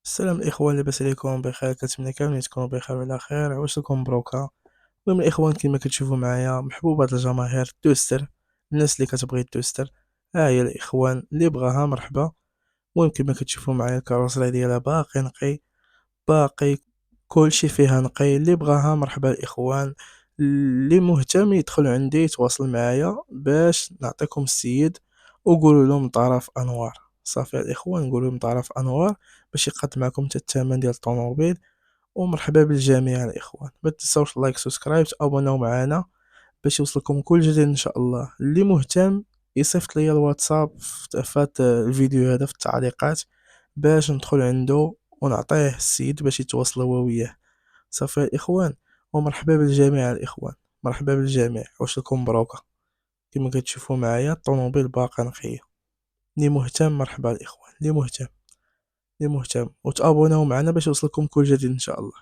السلام الإخوان، لاباس عليكم؟ بخير؟ كنتمنى كاملين تكونوا بخير وعلى خير. واش لكم مبروكة؟ المهم الإخوان، كما كتشوفوا معايا محبوبة الجماهير توستر، الناس اللي كتبغي توستر، ها هي الإخوان اللي بغاها مرحبا. المهم كما كتشوفوا معايا الكاروسري ديالها باقي نقي، باقي كلشي فيها نقي. اللي بغاها مرحبا الإخوان، اللي مهتم يدخل عندي يتواصل معايا باش نعطيكم السيد، وقولوا له من طرف انوار. صافي الاخوان، نقولوا من طرف انوار باش يقد معكم حتى الثمن ديال الطوموبيل. ومرحبا بالجميع الاخوان، ما تنساوش لايك سبسكرايب تابوناو معنا باش يوصلكم كل جديد ان شاء الله. اللي مهتم يصيفط لي الواتساب فات الفيديو هذا في التعليقات باش ندخل عنده ونعطيه السيد باش يتواصل هو وياه. صافي الاخوان، ومرحبا بالجميع الاخوان، مرحبا بالجميع. واش لكم مبروكه؟ كما كتشوفوا معايا الطوموبيل باقا نقيه. اللي مهتم مرحبا الاخوان، اللي مهتم وتابوناو معنا باش يوصلكم كل جديد ان شاء الله.